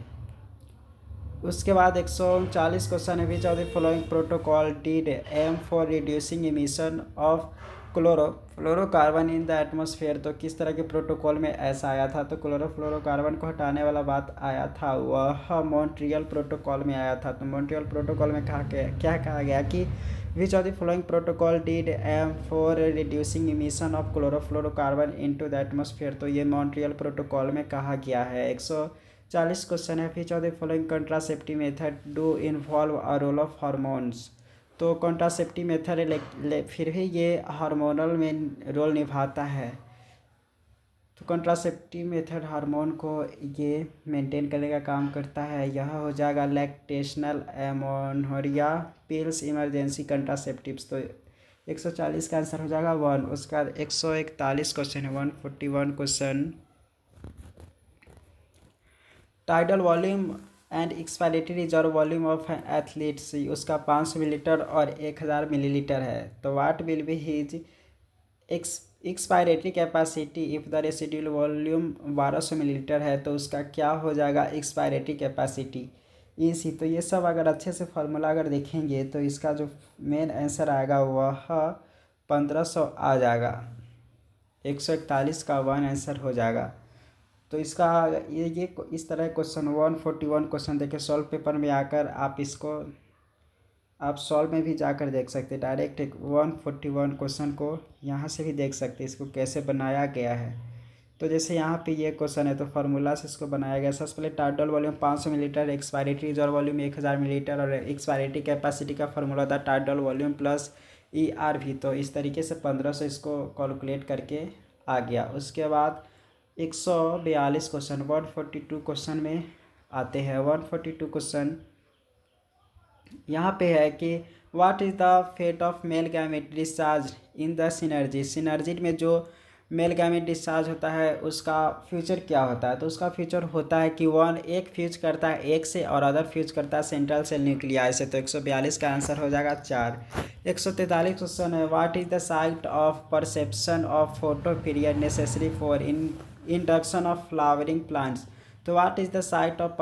उसके बाद 139 क्वेश्चन है, which of the following protocol did aim for reducing emission of chlorofluorocarbon in the atmosphere. तो किस तरह के प्रोटोकॉल में ऐसा आया था? तो क्लोरोफ्लोरोकार्बन को हटाने वाला बात आया था, वह मॉन्ट्रियल प्रोटोकॉल में आया था। तो मॉन्ट्रियल प्रोटोकॉल में क्या कहा गया कि which of the following protocol did aim for reducing emission of chlorofluorocarbon into the atmosphere. तो ये मॉन्ट्रियल प्रोटोकॉल में कहा गया है। 140 क्वेश्चन है, which of the following contraceptive method do involve a role of hormones. तो कॉन्ट्रासेप्टिव मेथड फिर भी ये हार्मोनल में रोल निभाता है। तो कॉन्ट्रासेप्टिव मेथड हार्मोन को ये मेंटेन करने का काम करता है। यह हो जाएगा लैक्टेशनल एमोनोरिया पिल्स इमरजेंसी कंट्रासेप्टिव्स। तो 140 का आंसर हो जाएगा 1। उसका 141 क्वेश्चन है, 141 question, tidal volume and expiratory reserve volume of athletes. उसका 500 मिलीलीटर और 1000 मिलीलीटर है। तो what will be his expiratory capacity if the residual volume 1200 millilitre है। तो उसका क्या हो जाएगा एक्सपायरेटरी कैपेसिटी इसी। तो ये सब अगर अच्छे से फार्मूला अगर देखेंगे तो इसका जो मेन आंसर आएगा वह 1500 आ जाएगा। 141 का 1 आंसर हो जाएगा। तो इसका ये इस तरह क्वेश्चन 141 क्वेश्चन देखे सॉल्व पेपर में आकर आप इसको आप सॉल्व में भी जाकर देख सकते हैं। डायरेक्ट 141 क्वेश्चन को यहाँ से भी देख सकते हैं इसको कैसे बनाया गया है। तो जैसे यहाँ पे ये क्वेश्चन है तो फार्मूला से इसको बनाया गया। सबसे पहले tidal volume 500 millilitre, expiratory reserve volume 1000 millilitre और एक्सपायरेटरी कैपेसिटी का फार्मूला था टाइडल वॉल्यूम प्लस ERV। तो इस तरीके से 1500 इसको कैलकुलेट करके आ गया। उसके बाद 142 क्वेश्चन 142 क्वेश्चन में आते हैं। 142 क्वेश्चन यहाँ पे है कि what is the fate of male gamete discharge in the synergy. Synergy में जो मेल गैमेट डिस्चार्ज होता है उसका फ्यूचर क्या होता है? तो उसका फ्यूचर होता है कि एक फ्यूज करता है एक से और अदर फ्यूज करता है सेंट्रल सेल न्यूक्लियाई से। तो 142 का आंसर हो जाएगा 4। 143 क्वेश्चन है, what is the site of perception of photo period necessary for induction of flowering plants. तो what is the site of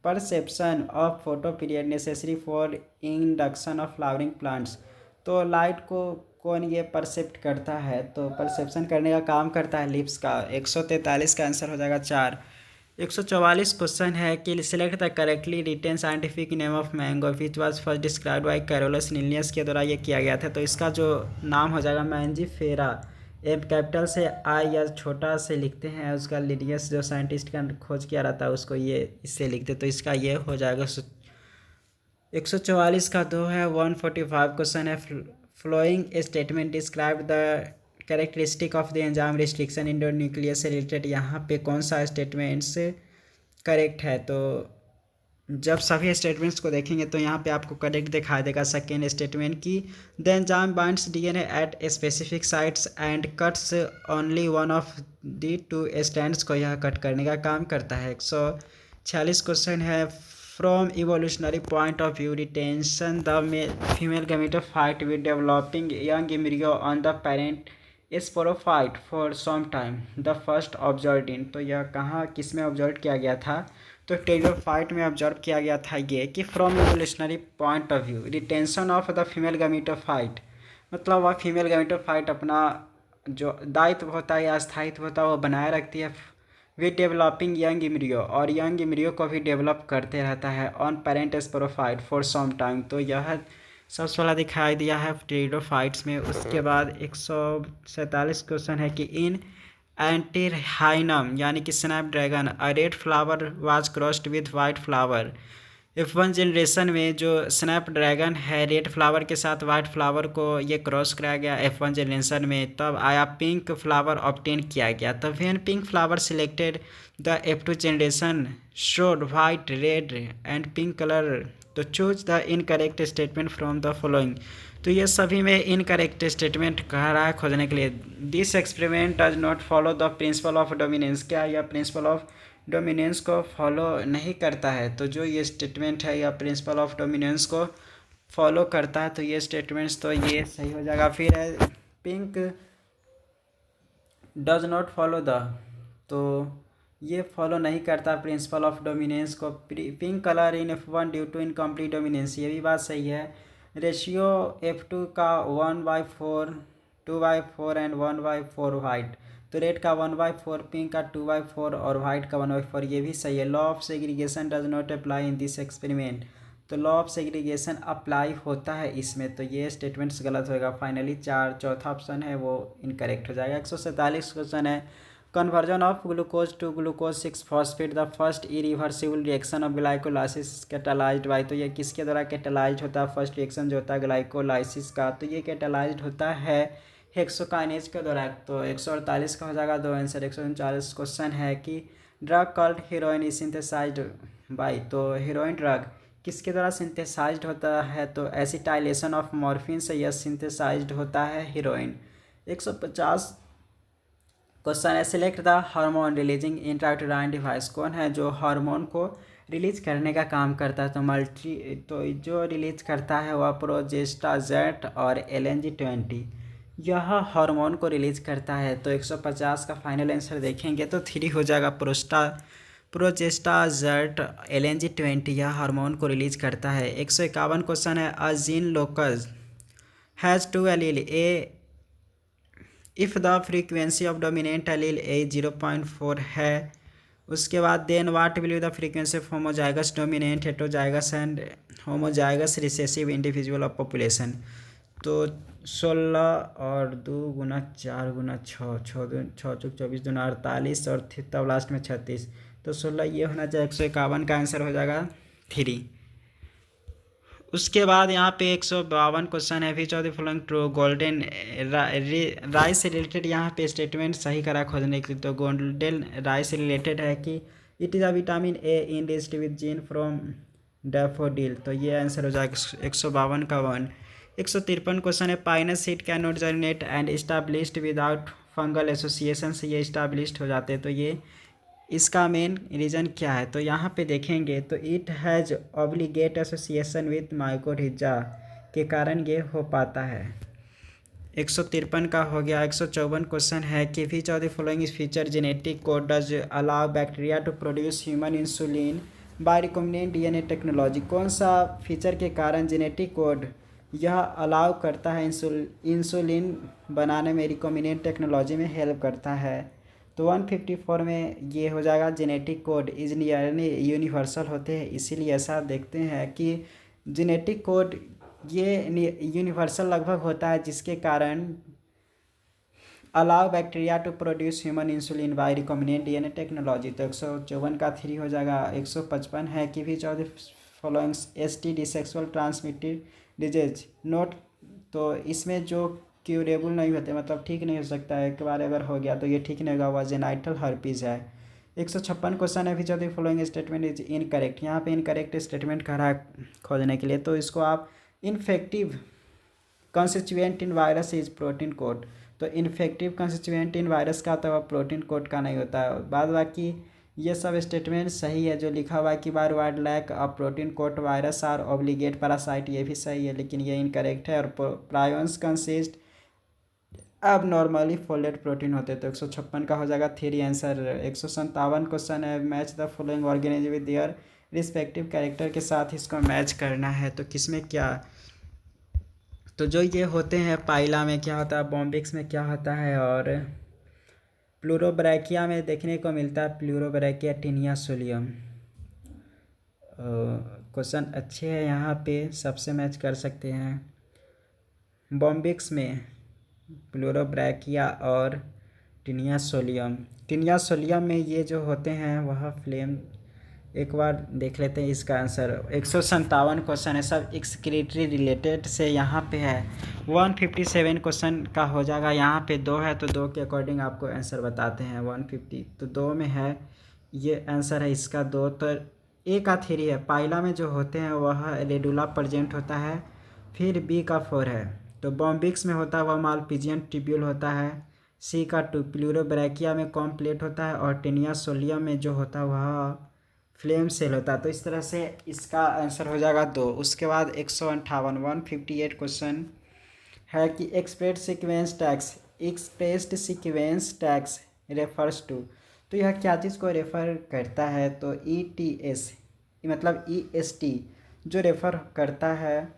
perception of photo period necessary for induction of flowering plants. तो light को कौन ये परसेप्ट करता है? तो perception करने का काम करता है लिप्स का। 143 का आंसर हो जाएगा 4। 144 क्वेश्चन है कि select the correctly written scientific name of mango which was first described by Carolus Linnaeus के द्वारा ये किया गया था। तो इसका जो नाम हो जाएगा मैंजीफेरा। एम कैपिटल से आई या छोटा से लिखते हैं, उसका लिनियस जो साइंटिस्ट का खोज किया रहता है उसको ये इससे लिखते। तो इसका ये हो जाएगा 144 का 2 है। 145 क्वेश्चन है, following statement describe the characteristic of the enzyme restriction endonuclease से रिलेटेड। यहाँ पे कौन सा स्टेटमेंट्स करेक्ट है? तो जब सभी स्टेटमेंट्स को देखेंगे तो यहाँ पे आपको करेक्ट दिखाई देगा सेकेंड स्टेटमेंट की the enzyme binds DNA at specific sites and cuts only one of the 2 strands को यह कट करने का काम करता है। 146 क्वेश्चन है, From evolutionary point of view, retention, the female gametophyte with developing young embryo on the parent sporophyte for some time. The first observed in, तो यह कहाँ किस में ऑब्जर्व किया गया था? तो टेरिडोफाइट में ऑब्जर्व किया गया था ये कि from evolutionary point of view retention of the female gametophyte, मतलब वह फीमेल गामेटोफाइट अपना जो दायित्व होता है या स्थायित्व होता है वो बनाए रखती है विद डेवलपिंग यंग इम्ब्रियो, और यंग इम्ब्रियो को भी डेवलप करते रहता है on parent sporophyte for some time. तो यह सबसे वाला दिखाई दिया है टेरिडोफाइट्स में। उसके बाद 147 क्वेश्चन है कि इन एंटीहाइनम यानी कि Snapdragon a red flower was crossed with white flower. F1 generation में जो स्नैपड्रैगन है रेड फ्लावर के साथ वाइट फ्लावर को ये क्रॉस कराया गया F1 जनरेशन में, तब आया पिंक फ्लावर ऑब्टेन किया गया। तब when pink flower selected the F2 generation showed white red and pink colour, तो choose the incorrect statement from the following. तो ये सभी में इनकरेक्ट स्टेटमेंट कह रहा है खोजने के लिए। This experiment does not follow the principal of dominance, क्या यह प्रिंसिपल ऑफ डोमिनेंस को फॉलो नहीं करता है? तो जो ये स्टेटमेंट है या प्रिंसिपल ऑफ डोमिनेंस को फॉलो करता है तो ये स्टेटमेंट्स तो ये सही हो जाएगा। फिर है pink does not follow the, तो ये फॉलो नहीं करता प्रिंसिपल ऑफ डोमिनेंस को। Pink colour in F1 due to incomplete dominance, ये भी बात सही है। रेशियो F2 का 1/4 2/4 एंड 1/4 वाइट, तो रेड का 1/4 पिंक का 2/4 और वाइट का 1/4, ये भी सही है। Law of segregation does not apply in this experiment, तो लॉ ऑफ सेग्रीगेशन अप्लाई होता है इसमें, तो ये स्टेटमेंट्स गलत होगा। फाइनली चौथा ऑप्शन है वो इनकरेक्ट हो जाएगा। 147 क्वेश्चन है conversion of glucose to glucose 6 phosphate the first irreversible reaction of glycolysis catalysed by, तो ये किसके द्वारा कैटालाइज्ड होता है? फर्स्ट रिएक्शन जो होता है ग्लाइकोलाइसिस का, तो ये कैटालाइज्ड होता है हेक्सोकाइनेज के द्वारा। तो 148 का हो जाएगा दो आंसर। 139 क्वेश्चन है कि drug called heroin is synthesised by, तो हीरोइन ड्रग किसके द्वारा सिंथेसाइज्ड होता है? तो एसिटाइलेशन ऑफ मॉर्फिन से यह सिंथेसाइज्ड होता है हीरोइन। 150 क्वेश्चन है select the hormone releasing intrauterine device, कौन है जो हार्मोन को रिलीज करने का काम करता है? तो जो रिलीज करता है वह प्रोजेस्टाजेट और LNG-20, यह हार्मोन को रिलीज करता है। तो 150 का फाइनल आंसर देखेंगे तो 3 हो जाएगा। प्रोजेस्टाजेट LNG-20 यह हार्मोन को रिलीज करता है। 151 क्वेश्चन है a gene locus has 2 allele A if the frequency of dominant allele A 0.4 है। उसके बाद then what will be the frequency of homozygous dominant heterozygous and homozygous recessive individual of population. तो 16 और 2 गुना 4 गुना 6 6 चौक 24 दूना 48 और तब लास्ट में 36, तो 16 ये होना चाहिए। 151 का आंसर हो जाएगा 3। उसके बाद यहाँ पे 152 क्वेश्चन है which of the following true golden rice से रिलेटेड यहाँ पे स्टेटमेंट सही करा खोजने के लिए। तो गोल्डन राइस से रिलेटेड है कि it is a vitamin A enriched with gene from daffodil, तो ये आंसर हो जाएगा 152 का 1। 153 क्वेश्चन है Pinus seed can not germinate and established without fungal association से ये इस्टाब्लिश्ड हो जाते हैं, तो ये इसका मेन रीज़न क्या है? तो यहाँ पे देखेंगे तो it has obligate association with mycorrhiza के कारण ये हो पाता है। 153 का हो गया। 154 क्वेश्चन है कि which of the following is feature genetic code does allow bacteria to produce human insulin by recombinant DNA technology, कौन सा फीचर के कारण जेनेटिक कोड यह अलाउ करता है इंसुलिन बनाने में, रिकॉम्बिनेंट टेक्नोलॉजी में हेल्प करता है? तो 154 में ये हो जाएगा genetic code is nearly universal होते हैं, इसीलिए ऐसा देखते हैं कि जेनेटिक कोड ये यूनिवर्सल लगभग होता है जिसके कारण allow bacteria to produce human insulin by recombinant DNA technology. तो 154 का 3 हो जाएगा। 155 है कि which of the following STD sexual transmitted disease not, तो इसमें जो क्यूरेबल नहीं होते मतलब ठीक नहीं हो सकता है, एक बार अगर हो गया तो ये ठीक नहीं होगा, वह जेनाइटल हर्पीज़ है। 156 क्वेश्चन है which of the following statement is incorrect, यहाँ पे इनकरेक्ट स्टेटमेंट कह रहा है खोजने के लिए। तो इसको आप infective constituent in virus is protein code, तो इन्फेक्टिव कंस्टिट्यूएंट इन वायरस का तो प्रोटीन कोड का नहीं होता है। बाद बाकी ये सब स्टेटमेंट सही है जो लिखा हुआ है कि बार वार्ड lack of protein coat virus are obligate parasite, ये भी सही है लेकिन ये इनकरेक्ट है। और prions consist abnormally folded protein होते हैं, तो 156 का हो जाएगा थ्री आंसर। 157 क्वेश्चन है, match the following organism with their respective character के साथ इसको मैच करना है। तो किसमें क्या, तो जो ये होते हैं पाइला में क्या होता है, बॉम्बिक्स में क्या होता है, और प्लूरोब्रैकिया में देखने को मिलता है प्लूरोब्रैकिया टीनिया सोलियम। क्वेश्चन अच्छे हैं, यहाँ पे सबसे मैच कर सकते हैं। बॉम्बिक्स में प्लूरोब्रैकिया और टीनिया सोलियम, टीनिया सोलियम में ये जो होते हैं वह फ्लेम, एक बार देख लेते हैं इसका आंसर। 157 क्वेश्चन है, सब एक्सक्रीटरी रिलेटेड से यहाँ पे है। 157 क्वेश्चन का हो जाएगा, यहाँ पे 2 है तो 2 के अकॉर्डिंग आपको आंसर बताते हैं। 150 तो 2 में है, ये आंसर है इसका 2। तो ए का 3 है, पाइला में जो होते हैं वह रेडुला प्रेजेंट होता है। फिर बी का 4 है, तो बॉम्बिक्स में होता है वह मालपिजियन ट्यूब्यूल होता है। सी का 2 प्लूरोब्रैकिया में कॉम्प्लेट होता है, और टीनिया सोलियम में जो होता है वह फ्लेम सेल होता है। तो इस तरह से इसका आंसर हो जाएगा 2। उसके बाद 158 158 क्वेश्चन है कि expressed sequence tags refers to, तो यह क्या चीज़ को रेफ़र करता है, तो ETS मतलब EST जो रेफ़र करता है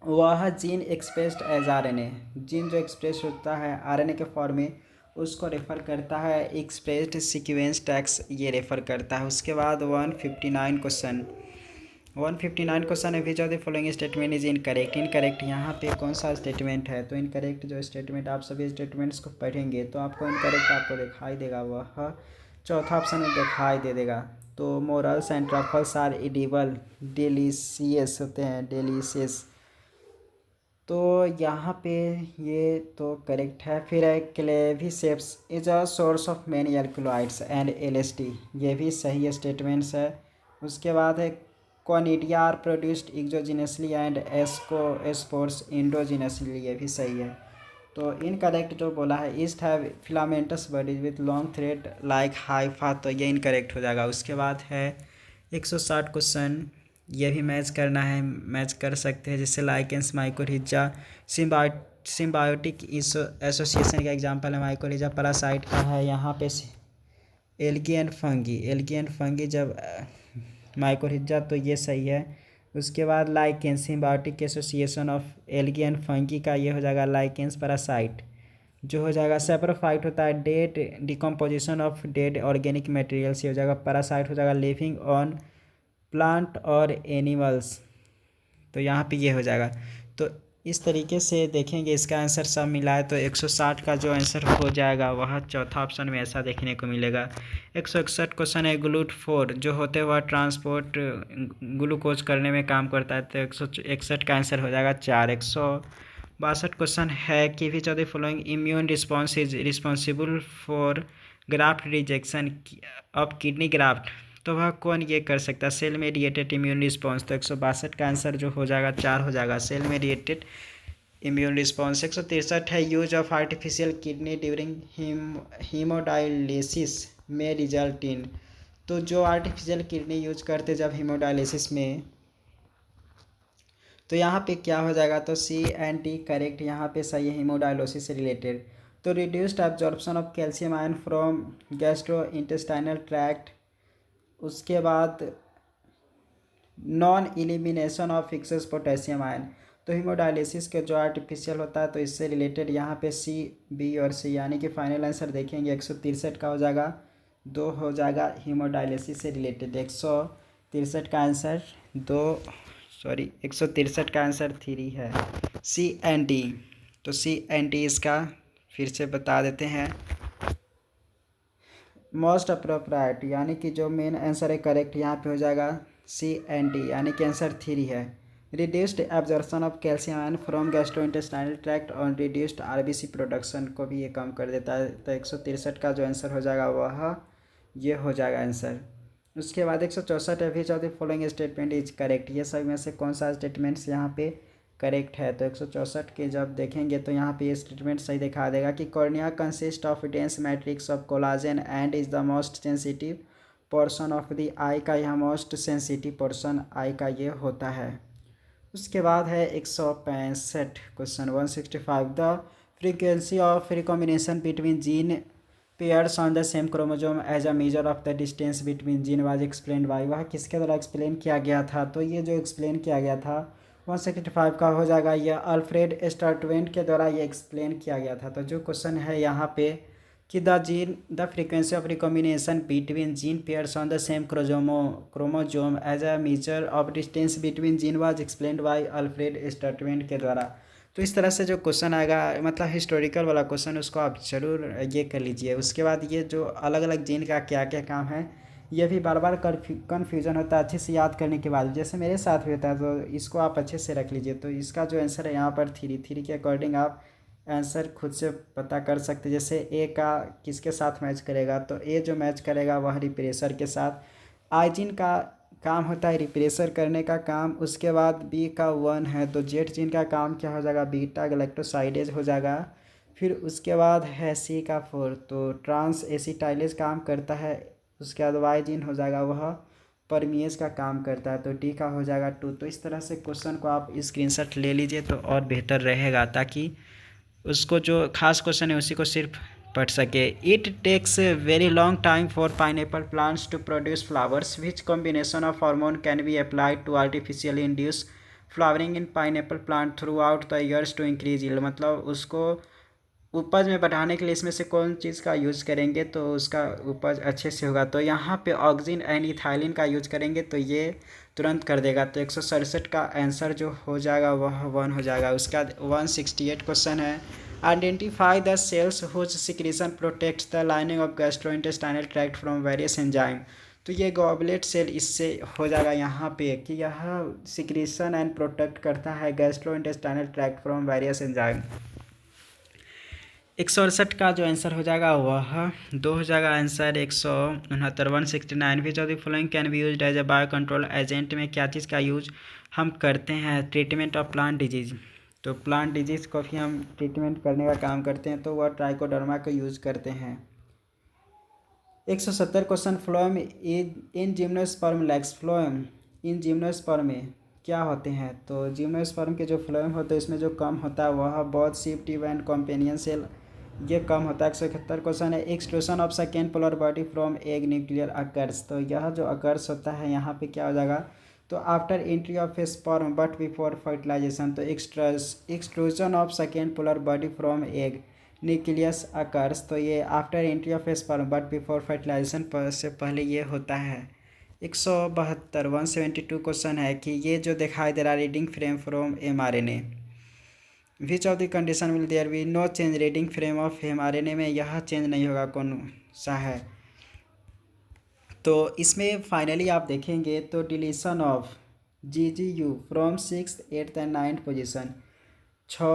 वह gene expressed as RNA, gene जो एक्सप्रेस होता है RNA के फॉर्म में उसको रेफ़र करता है। एक्सप्रेस्ड सीक्वेंस टैक्स ये रेफ़र करता है। उसके बाद 159 क्वेश्चन, 159 क्वेश्चन है which of the following statement is incorrect. Incorrect यहाँ पे कौन सा स्टेटमेंट है, तो इनकरेक्ट जो स्टेटमेंट, आप सभी स्टेटमेंट्स को पढ़ेंगे तो आपको इनकरेक्ट आपको दिखाई देगा, वह चौथा ऑप्शन में दिखाई दे देगा। तो morels and truffles are edible, delicious होते हैं, डिलीशियस, तो यहाँ पे ये तो करेक्ट है। फिर है claviceps is a source of many alkaloids and LSD, ये भी सही स्टेटमेंट्स है। उसके बाद है conidia are produced exogenously and ascospores endogenously, ये भी सही है। तो इनकरेक्ट जो बोला है yeast have filamentous bodies with long thread like hypha, तो ये इनकरेक्ट हो जाएगा। उसके बाद है 160 क्वेश्चन, ये भी मैच करना है, मैच कर सकते हैं, जैसे लाइकेंस माइकोरिजा सिम्बायोटिक एसोसिएशन का एग्जांपल है माइकोरिजा। पैरासाइट का है यहाँ पे एल्गी एंड फंगी जब माइकोरिजा, तो ये सही है। उसके बाद lichens symbiotic association of algae and fungi का ये हो जाएगा लाइकेंस पैरासाइट, जो हो जाएगा सेप्रोफाइट होता है dead decomposition of dead organic material से, हो जाएगा पैरासाइट, हो जाएगा लिविंग ऑन प्लांट और एनिमल्स, तो यहाँ पे ये हो जाएगा। तो इस तरीके से देखेंगे इसका आंसर सब मिला है, तो 160 का जो आंसर हो जाएगा वह चौथा ऑप्शन में ऐसा देखने को मिलेगा। 161 क्वेश्चन है GLUT4 जो होते हुआ ट्रांसपोर्ट ग्लूकोज करने में काम करता है, तो 161 का आंसर हो जाएगा 4। 162 क्वेश्चन है कि which of the following immune response is responsible for graft rejection of kidney graft, तो वह कौन ये कर सकता है, सेल मेडिएटेड इम्यून रिस्पॉन्स, तो 162 का आंसर जो हो जाएगा 4 हो जाएगा, सेल मेडिएटेड इम्यून रिस्पॉन्स। 163 है use of artificial kidney during haemodialysis में रिजल्ट इन, तो जो आर्टिफिशियल किडनी यूज करते जब हीमोडायलिसिस में, तो यहाँ पे क्या हो जाएगा, तो C&D करेक्ट यहाँ पे सही है, हीमोडायलिसिस से रिलेटेड। तो reduced absorption of calcium ion from gastro intestinal tract, उसके बाद non elimination of fixes potassium ion, तो हीमोडायलिसिस के जो आर्टिफिशियल होता है तो इससे रिलेटेड यहाँ पे C, B और C, यानी कि फाइनल आंसर देखेंगे 163 का हो जाएगा, 2 हो जाएगा हीमोडायलिसिस से रिलेटेड। 163 का आंसर 163 का आंसर 3 है, C&D। तो C&D इसका फिर से बता देते हैं मोस्ट अप्रोप्राइट, यानी कि जो मेन आंसर है करेक्ट यहाँ पे हो जाएगा C&D, यानी कि आंसर 3 है। Reduced absorption of calcium ion from gastrointestinal tract और रिड्यूस्ड RBC प्रोडक्शन को भी ये कम कर देता है, तो 163 का जो आंसर हो जाएगा वह ये हो जाएगा आंसर। उसके बाद 164 है which of the following statement is correct, ये सब में से कौन सा स्टेटमेंट्स यहाँ पे करेक्ट है, तो 164 के जब देखेंगे तो यहाँ पे ये स्टेटमेंट सही दिखा देगा कि cornea consist of dense matrix of collagen and is the most sensitive portion of the eye का यह मोस्ट सेंसिटिव पोर्शन आई का ये होता है। उसके बाद है 165 question 165 the frequency of recombination between gene pairs on the same chromosome as a measure of the distance between gene was explain by, वह किसके द्वारा एक्सप्लेन किया गया था? तो ये जो एक्सप्लेन किया गया था 165 का हो जाएगा, यह अल्फ्रेड स्टर्टवेंट के द्वारा ये एक्सप्लेन किया गया था। तो जो क्वेश्चन है यहाँ पे कि the frequency of recombination between gene pairs on the same chromosome as a measure of distance between gene was explained by Alfred Sturtevant के द्वारा। तो इस तरह से जो क्वेश्चन आएगा, मतलब हिस्टोरिकल वाला क्वेश्चन, उसको आप ज़रूर ये कर लीजिए। उसके बाद ये जो अलग अलग जीन का क्या क्या काम है, ये भी बार बार कन्फ्यूजन होता है अच्छे से याद करने के बाद, जैसे मेरे साथ भी होता है। तो इसको आप अच्छे से रख लीजिए। तो इसका जो आंसर है यहाँ पर थ्री के अकॉर्डिंग आप आंसर खुद से पता कर सकते हैं। जैसे ए का किसके साथ मैच करेगा, तो ए जो मैच करेगा वह रिप्रेशर के साथ। आइजिन का काम होता है रिप्रेशर करने का काम। उसके बाद बी का 1 है, तो जेट जीन का काम क्या हो जाएगा? बीटा गैलेक्टोसाइडेज हो जाएगा। फिर उसके बाद है सी का 4, तो ट्रांस एसिटाइलेज काम करता है। उसके बाद वाई जीन हो जाएगा, वह परमीएज का काम करता है। तो डी का हो जाएगा 2। तो इस तरह से क्वेश्चन को आप स्क्रीनशॉट ले लीजिए तो और बेहतर रहेगा, ताकि उसको जो खास क्वेश्चन है उसी को सिर्फ पढ़ सके। It takes very long time for pineapple plants to produce flowers, which combination of hormone can be applied to artificially induce flowering in pineapple plant throughout the years to increase yield, मतलब उसको उपज में बढ़ाने के लिए इसमें से कौन चीज़ का यूज़ करेंगे तो उसका उपज अच्छे से होगा। तो यहाँ पे ऑक्सिन एंड इथाइलिन का यूज करेंगे तो ये तुरंत कर देगा। तो 167 का आंसर जो हो जाएगा वह 1 हो जाएगा। उसके बाद 168 क्वेश्चन है, identify the cells whose secretion protects the lining of gastrointestinal tract from various enzyme. तो ये गॉबलेट सेल इससे हो जाएगा यहाँ पे कि यह सिक्रीशन एंड प्रोटेक्ट करता है gastrointestinal tract from various enzyme. 168 का जो आंसर हो जाएगा वह 2 हो जाएगा। Answer 169 169 which of the following can be used as a bio control agent, में क्या चीज़ का यूज हम करते हैं? Treatment of plant disease. तो प्लांट डिजीज़ को भी हम ट्रीटमेंट करने का काम करते हैं, तो वह ट्राइकोडर्मा का यूज़ करते हैं। 170 क्वेश्चन, फ्लोएम इन जिम्नोस्पर्म लेग्स, फ्लोएम इन जिम्नोस्पर्म में क्या होते हैं? तो जिम्नोस्पर्म के जो फ्लोएम होते हैं इसमें जो कम होता है वह बहुत शिफ्ट ट्यूब एंड कॉम्पेनियन सेल, ये कम होता है। 171 क्वेश्चन है, extrusion of second polar body from egg nuclear occurs. तो यह जो अकर्स होता है यहाँ पे क्या हो जाएगा? तो after entry of a sperm but before fertilisation. तो extrusion of second polar body from egg nucleus occurs, तो ये after entry of a sperm but before fertilisation से पहले ये होता है। 172 172 क्वेश्चन है कि ये जो दिखाई दे रहा है reading frame from mRNA, which of the condition will there be no change? Reading frame of mRNA में यह चेंज नहीं होगा, कौन सा है? तो इसमें फाइनली आप देखेंगे तो deletion of GGU from 6th 8th and 9th position, 6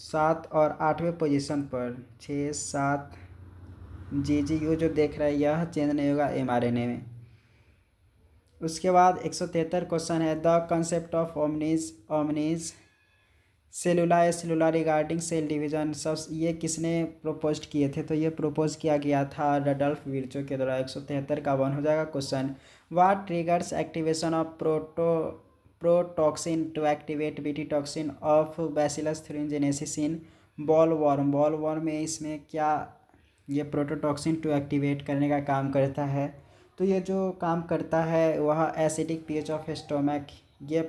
7 और 8वें पोजीशन पर 6 7 GGU जो देख रहा है यह चेंज नहीं होगा mRNA में। उसके बाद 173 क्वेश्चन है, the concept of omnis cellula regarding cell division, सब ये किसने प्रोपोज किए थे? तो ये प्रोपोज किया गया था रडल्फ विर्चो के द्वारा। 173 का 1 हो जाएगा question, what triggers activation of protoxin to activate BT toxin of Bacillus thuringiensis in bollworm. Bollworm में इसमें क्या ये प्रोटोटॉक्सिन टू एक्टिवेट करने का काम करता है? तो ये जो काम करता है वह एसिडिक पीएच ऑफ स्टोमक ये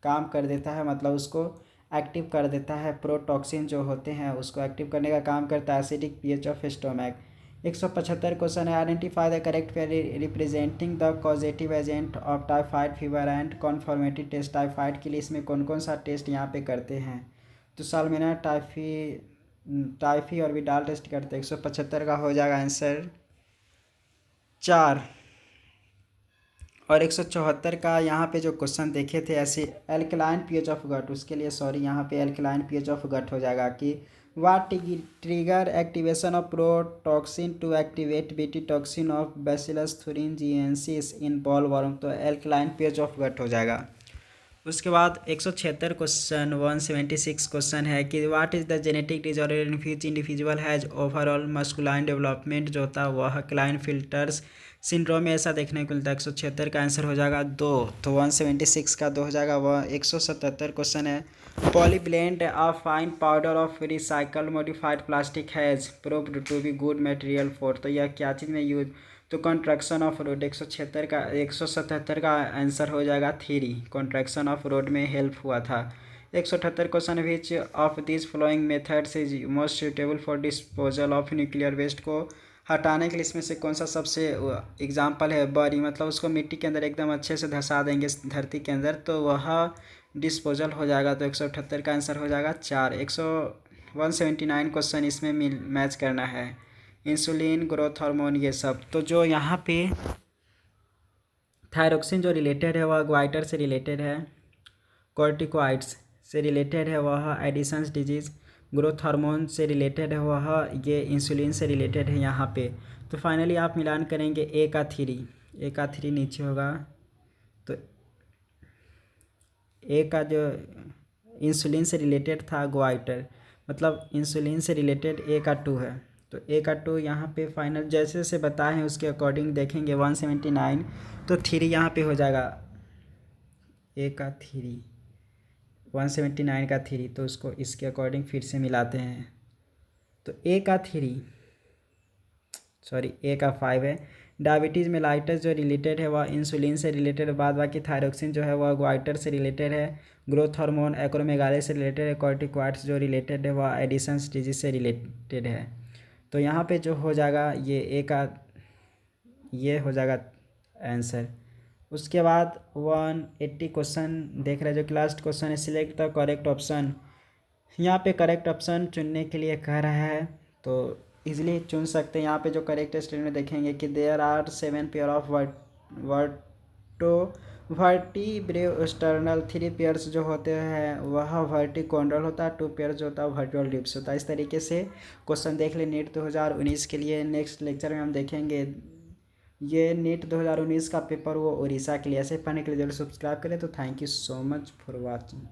काम कर देता है, मतलब उसको एक्टिव कर देता है। प्रोटॉक्सिन जो होते हैं उसको एक्टिव करने का काम करता है acidic pH of stomach. 175 question है, identify the correct pair representing the causative agent of typhoid fever and confirmative test. Typhoid के लिए इसमें कौन कौन सा टेस्ट यहाँ पे करते हैं? तो साल्मोनेला टाइफी और विडाल टेस्ट करते हैं। 175 का हो जाएगा आंसर 4। और 174 का यहाँ पे जो क्वेश्चन देखे थे ऐसे एल्कलाइन पीएच ऑफ गट, उसके लिए सॉरी यहाँ पे एल्कलाइन पीएच ऑफ गट हो जाएगा कि what trigger activation of protoxin to activate BT toxin of Bacillus thuringiensis in bollworm. तो एल्कलाइन पीएच ऑफ गट हो जाएगा। उसके बाद 176 क्वेश्चन 176 क्वेश्चन है कि what is the genetic disorder in which individual has overall masculine development, जो होता है वह क्लाइन फिल्टर्स सिंड्रोम में ऐसा देखने को मिलता है। 176 का आंसर हो जाएगा 2। तो 176 का 2 हो जाएगा। वह 177 क्वेश्चन है। Polyblend a fine powder of recycle modified plastic has proved to be good material for. तो यह क्या चीज़ में यूज, तो कंस्ट्रक्शन ऑफ रोड। 177 का आंसर हो जाएगा 3। कंस्ट्रक्शन ऑफ रोड में हेल्प हुआ था। 178 question which of this following methods is most suitable for disposal of nuclear waste. को हटाने के लिए इसमें से कौन सा सबसे एग्जाम्पल है, बरी, मतलब उसको मिट्टी के अंदर एकदम अच्छे से धंसा देंगे धरती के अंदर, तो वह डिस्पोजल हो जाएगा। तो 178 का आंसर हो जाएगा 4। 179 क्वेश्चन इसमें मैच करना है। इंसुलिन, ग्रोथ हार्मोन, ये सब। तो जो यहाँ पे थायरोक्सिन जो रिलेटेड है वह ग्वाइटर से रिलेटेड है, कॉर्टिकॉइड्स से रिलेटेड है वह एडिसन्स डिजीज़, ग्रोथ हार्मोन से रिलेटेड है वह ये इंसुलिन से रिलेटेड है यहाँ पे। तो फाइनली आप मिलान करेंगे ए का 3 नीचे होगा। तो ए का जो इंसुलिन से रिलेटेड था ग्वाइटर, मतलब इंसुलिन से रिलेटेड ए का 2 है। तो ए का 2 यहाँ पे फाइनल जैसे जैसे बताए हैं उसके अकॉर्डिंग देखेंगे। 179 तो 3 यहाँ पे हो जाएगा। ए का 3, 179 का 3, तो उसको इसके अकॉर्डिंग फिर से मिलाते हैं। तो ए का 5 है। डायबिटीज़ मेलाइटस जो रिलेटेड है वह इंसुलिन से रिलेटेड है। बाद बाकी थायरोक्सिन जो है वह ग्वाइटर से रिलेटेड है। ग्रोथ हार्मोन एक्रोमेगाले से रिलेटेड है। कॉर्टिकॉइड्स जो रिलेटेड है वह एडिसन्स डिजीज से रिलेटेड है। तो यहाँ पे जो हो जाएगा ये ए का, ये हो जाएगा आंसर। उसके बाद 180 क्वेश्चन देख रहे हैं जो कि लास्ट क्वेश्चन है। Select the correct option. यहाँ पे करेक्ट ऑप्शन चुनने के लिए कह रहा है, तो इजीली चुन सकते हैं। यहाँ पे जो करेक्ट स्टेटमेंट देखेंगे कि there are 7 pair of vertebrosternal, 3 pairs जो होते हैं वह वर्टिकोंड्रल होता है, 2 पेयर जो होता है वर्टिब्रल डिप्स होता है। इस तरीके से क्वेश्चन देख ले नीट 2019 के लिए। नेक्स्ट लेक्चर में हम देखेंगे ये नीट 2019 का पेपर वो उड़ीसा के लिए। ऐसे पढ़ने के लिए जरूर सब्सक्राइब करें। तो thank you so much for watching.